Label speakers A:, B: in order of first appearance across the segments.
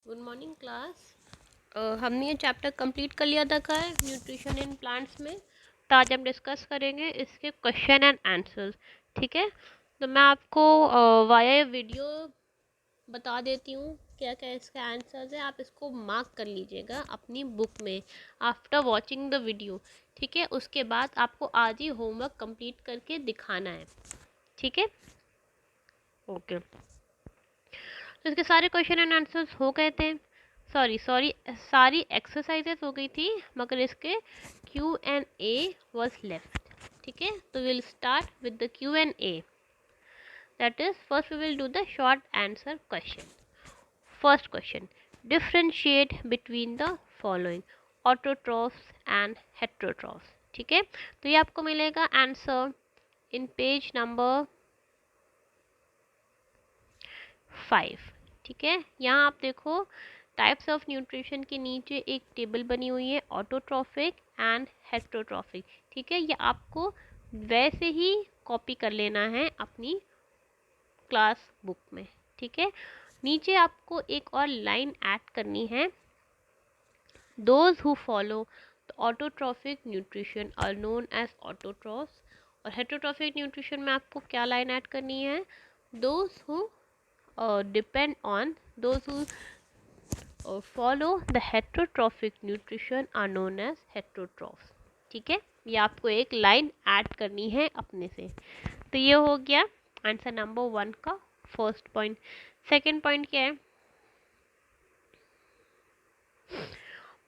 A: Good morning class. हमने ये chapter complete कर लिया था है न्यूट्रिशन इन प्लांट्स में। तो आज हम डिस्कस करेंगे इसके क्वेश्चन एंड आंसर्स। ठीक है, तो मैं आपको वाया वीडियो बता देती हूँ क्या क्या इसके आंसर्स हैं। आप इसको मार्क कर लीजिएगा अपनी बुक में आफ्टर वॉचिंग द वीडियो। ठीक है, उसके बाद आपको आज ही होमवर्क कंप्लीट करके दिखाना है। ठीक है, ओके। तो इसके सारे क्वेश्चन एंड आंसर्स हो गए थे। सारी एक्सरसाइजेस हो गई थी, मगर इसके Q and A was left. ठीक है, तो will start with the Q and A. That is first we will do the short answer question. First question, differentiate between the following autotrophs and heterotrophs. ठीक है, तो ये आपको मिलेगा answer in page number 5। ठीक है, यहाँ आप देखो टाइप्स ऑफ न्यूट्रिशन के नीचे एक टेबल बनी हुई है, ऑटोट्रॉफिक एंड हेट्रोट्रॉफिक। ठीक है, ये आपको वैसे ही कॉपी कर लेना है अपनी क्लास बुक में। ठीक है, नीचे आपको एक और लाइन ऐड करनी है, those who follow the autotrophic nutrition are known as autotrophs. और हेट्रोट्रॉफिक न्यूट्रिशन में आपको क्या लाइन ऐड करनी है, those who depend on those who follow the heterotrophic nutrition are known as heterotrophs। ठीक है, ये आपको एक लाइन ऐड करनी है अपने से। तो ये हो गया आंसर नंबर 1 का फर्स्ट पॉइंट। सेकंड पॉइंट क्या है,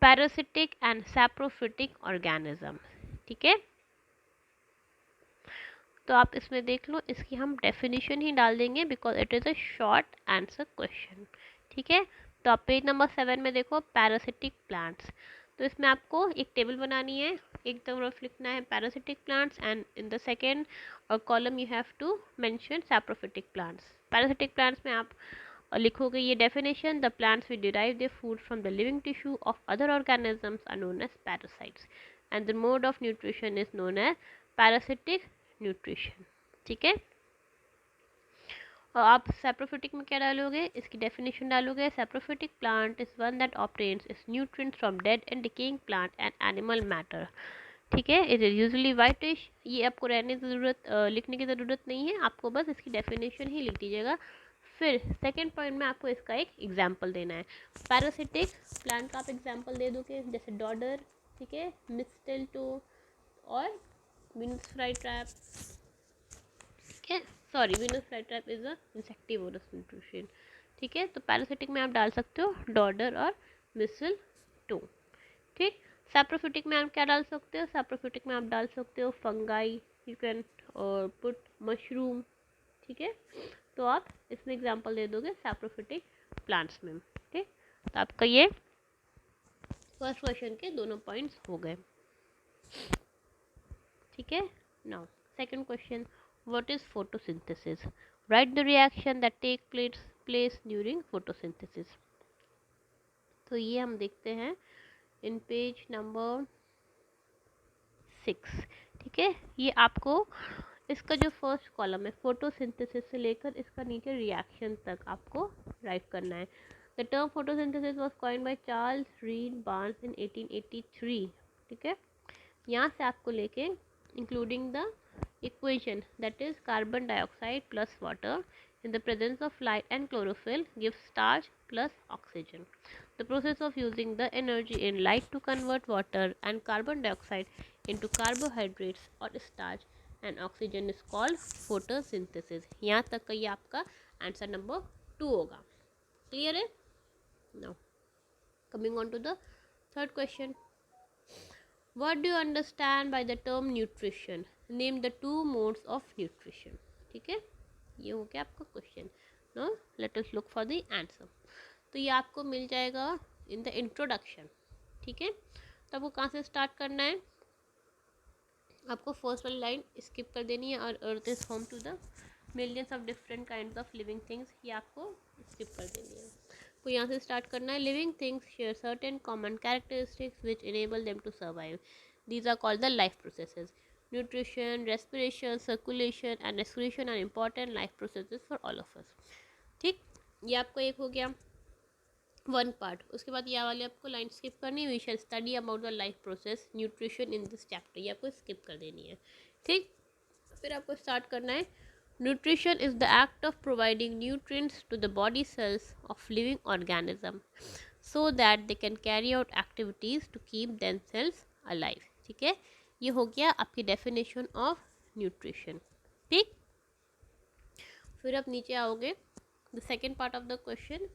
A: पैरासिटिक एंड सैप्रोफिटिक ऑर्गेनिज्म। ठीक है, तो आप इसमें देख लो, इसकी हम डेफिनेशन ही डाल देंगे because it is a short answer question. ठीक है, तो आप पेज नंबर 7 में देखो पैरासिटिक प्लांट्स। तो इसमें आपको एक टेबल बनानी है, एक तरफ लिखना है parasitic plants and in the second column you have to mention saprophytic plants. Parasitic plants में आप लिखोगे ये definition, the plants which derive their food from the living tissue of other organisms are known as parasites and the mode of nutrition is known as parasitic nutrition. ठीक है, और आप saprophytic में क्या डालोगे, इसकी डेफिनेशन डालोगे, saprophytic plant is one that obtains it's nutrients from dead and decaying plant and animal matter. ठीक है, इट इज यूजुअली वाइटिश। ये आपको रहने की ज़रूरत लिखने की ज़रूरत नहीं है, आपको बस इसकी डेफिनेशन ही लिख दीजिएगा। फिर सेकेंड पॉइंट में आपको इसका एक एग्जाम्पल देना है। पैरासिटिक प्लांट का आप एग्जाम्पल दे दोगे, जैसे डॉडर, ठीक है, मिस्टलटो और विनस फ्लाई ट्रैप। ठीक है, sorry, Venus fly trap is a insectivorous nutrition. ठीक है, तो पैरासिटिक में आप डाल सकते हो डॉडर और मिसल टो। ठीक, सैप्रोफिटिक में आप क्या डाल सकते हो, सैप्रोफिटिक में आप डाल सकते हो फंगाई, यू कैन और पुट मशरूम। ठीक है, तो आप इसमें एग्जांपल दे दोगे सैप्रोफिटिक प्लांट्स में। ठीक, तो आपका ये फर्स्ट क्वेश्चन के दोनों पॉइंट्स हो गए। ठीक है, now second question, what is photosynthesis, write the reaction that take place during photosynthesis. तो ये हम देखते हैं इन पेज नंबर 6। ठीक है, ये आपको इसका जो फर्स्ट कॉलम है फोटोसिंथेसिस से लेकर इसका नीचे रिएक्शन तक आपको राइट करना है। The term photosynthesis was coined by Charles Reid Barnes in 1883। ठीक है, यहाँ से आपको लेके including the equation, that is carbon dioxide plus water in the presence of light and chlorophyll gives starch plus oxygen. The process of using the energy in light to convert water and carbon dioxide into carbohydrates or starch and oxygen is called photosynthesis। यहाँ तक का ये आपका answer number 2 होगा। Clear है? Now coming on to the third question, what do you understand by the term nutrition, name the two modes of nutrition। ठीक है, ये हो गया आपका question. No let us look for the answer. तो ये आपको मिल जाएगा इन द इंट्रोडक्शन। ठीक है, तो आपको कहाँ से स्टार्ट करना है, आपको फर्स्ट वाली लाइन स्किप कर देनी है, और earth is home to the millions of different kind of living things, ये आपको स्किप कर देनी है। तो यहाँ से स्टार्ट करना है, living things share certain common characteristics which enable them to survive, these are called the life processes. Nutrition, respiration, circulation and regulation are important life processes for all of us. ठीक, ये आपको एक हो गया। One part. उसके बाद ये वाली आपको लाइन स्किप करनी है, we shall study about the life process nutrition in this chapter, ये आपको स्किप कर देनी है। ठीक, फिर आपको स्टार्ट करना है। Nutrition is the act of providing nutrients to the body cells of living organism so that they can carry out activities to keep themselves alive. ठीक है, ये हो गया आपकी डेफिनेशन ऑफ न्यूट्रिशन। ठीक, फिर आप नीचे आओगे, the second part of the question,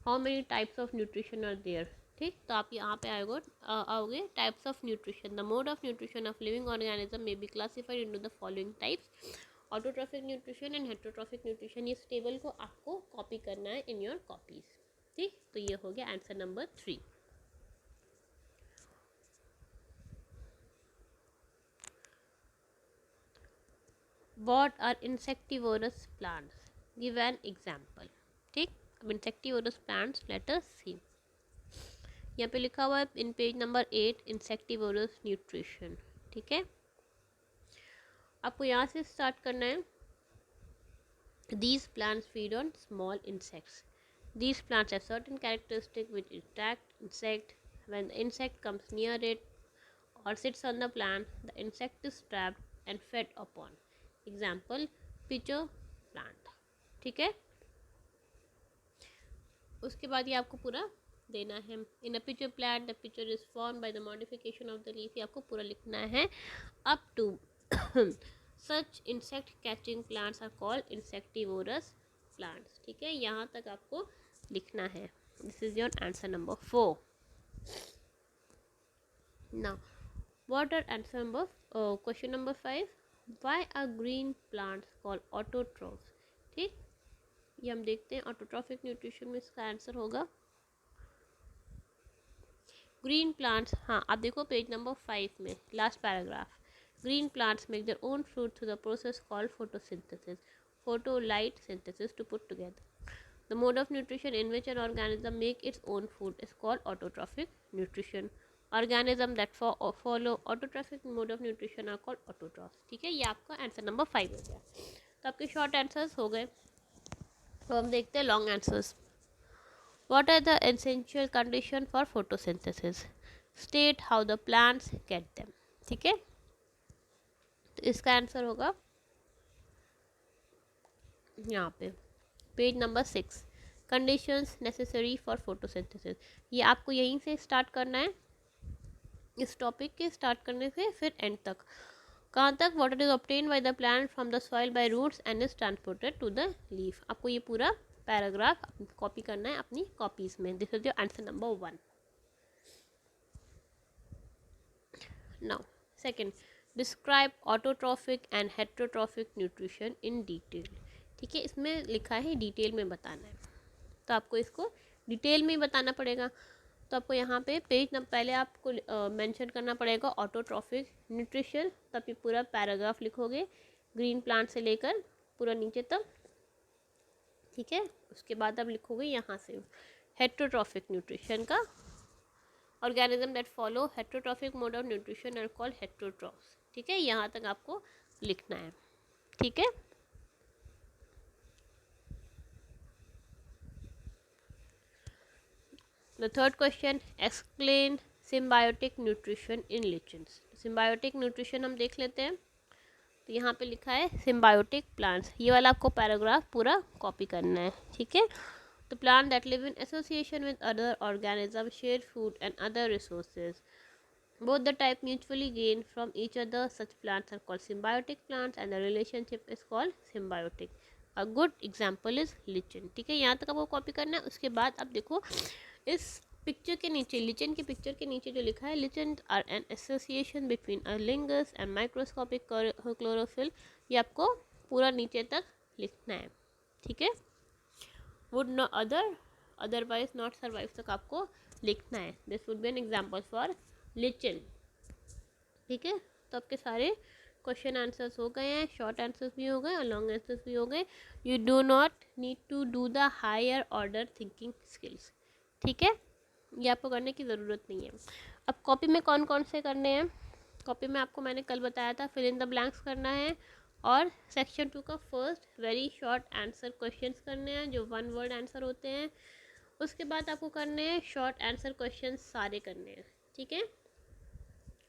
A: how many types of nutrition are there. ठीक, तो आप यहाँ पे आओगे types of nutrition. The mode of nutrition of living organism may be classified into the following types, autotrophic nutrition and heterotrophic nutrition. इस table को आपको copy करना है इन योर कॉपीज। ठीक, तो ये हो गया answer number 3। What are insectivorous plants? Give an example. ठीक, अब insectivorous plants let us see. यहाँ पे लिखा हुआ है इन पेज नंबर 8 insectivorous nutrition। ठीक है, आपको यहाँ से स्टार्ट करना है। These plants feed on small insects. These plants have certain characteristics which attract insect. When the insect comes near it or sits on the plant, the insect is trapped and fed upon. Example, pitcher plant। ठीक है, उसके बाद ये आपको पूरा देना है। In a pitcher plant the pitcher is form by the modification of the leaf, ये आपको पूरा लिखना है up to such insect catching plants are called insectivorous plants. ठीक है, यहाँ तक आपको लिखना है। This is your answer number 4। Now what are answer number question number 5, why are green plants called autotrophs. ठीक, ये हम देखते हैं ऑटोट्रॉफिक न्यूट्रिशन में इसका आंसर होगा ग्रीन प्लांट्स। हाँ, आप देखो पेज नंबर 5 में last paragraph, green plants make their own food through the process called photosynthesis, photo light synthesis to put together. The mode of nutrition in which an organism make its own food is called autotrophic nutrition. Organism that follow autotrophic mode of nutrition are called autotrophs. ठीक है, ये आपका answer number 5 हो गया। तो आपके short answers हो गए। तो हम देखते हैं long answers. What are the essential conditions for photosynthesis? State how the plants get them। ठीक है, तो इसका आंसर होगा यहाँ पे page number 6, conditions necessary for photosynthesis. ये आपको यहीं से स्टार्ट करना है, इस टॉपिक के स्टार्ट करने से फिर एंड तक। कहाँ तक, water is obtain by the plant from the soil by roots and is transported to the leaf. आपको ये पूरा पैराग्राफ कॉपी करना है अपनी कॉपीज में। This is your answer number 1। Now second, describe autotrophic and heterotrophic nutrition in detail. ठीक है, इसमें लिखा है डिटेल में बताना है, तो आपको इसको डिटेल में ही बताना पड़ेगा। तो आपको यहाँ पे पेज न पहले आपको मेंशन करना पड़ेगा ऑटोट्रॉफिक न्यूट्रिशन, तब ये पूरा पैराग्राफ लिखोगे ग्रीन प्लांट से लेकर पूरा नीचे तक। ठीक है, उसके बाद आप लिखोगे यहाँ से हेट्रोट्रॉफिक न्यूट्रिशन का, organism that follow heterotrophic mode of nutrition are called heterotrophs. ठीक है, यहाँ तक आपको लिखना है। ठीक है, the third question, explain symbiotic nutrition in lichens. Symbiotic nutrition हम देख लेते हैं। तो यहाँ पे लिखा है सिम्बायोटिक प्लांट्स, ये वाला आपको पैराग्राफ पूरा कॉपी करना है। ठीक है, तो plant that live in association with other organism share food and other resources, both the type mutually gain from each other. Such plants are called symbiotic plants and the relationship is called symbiotic. A good example is lichen। ठीक है, यहाँ तक आपको copy करना है। उसके बाद आप देखो इस पिक्चर के नीचे, लिचन के पिक्चर के नीचे जो लिखा है, lichen are an association between a fungus and microscopic chlorophyll, ये आपको पूरा नीचे तक लिखना है। ठीक है, would no otherwise not survive तक आपको लिखना है। This would be an example for lichen. ठीक है, तो आपके सारे क्वेश्चन आंसर्स हो गए हैं, शॉर्ट आंसर्स भी हो गए और लॉन्ग आंसर्स भी हो गए। You do not need to do the higher order thinking skills. ठीक है, ये आपको करने की ज़रूरत नहीं है। अब कॉपी में कौन कौन से करने हैं, कॉपी में आपको मैंने कल बताया था फिल इन द ब्लैंक्स करना है, और सेक्शन 2 का first very short answer questions करने हैं जो 1 वर्ड आंसर होते हैं। उसके बाद आपको करने हैं शॉर्ट आंसर क्वेश्चन, सारे करने हैं, ठीक है।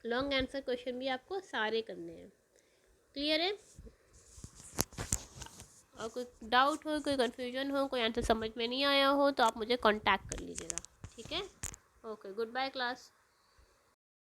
A: लॉन्ग आंसर क्वेश्चन भी आपको सारे करने हैं। क्लियर है? और कोई डाउट हो, कोई कन्फ्यूजन हो, कोई आंसर समझ में नहीं आया हो तो आप मुझे कांटेक्ट कर लीजिएगा, ठीक है। Okay, goodbye class.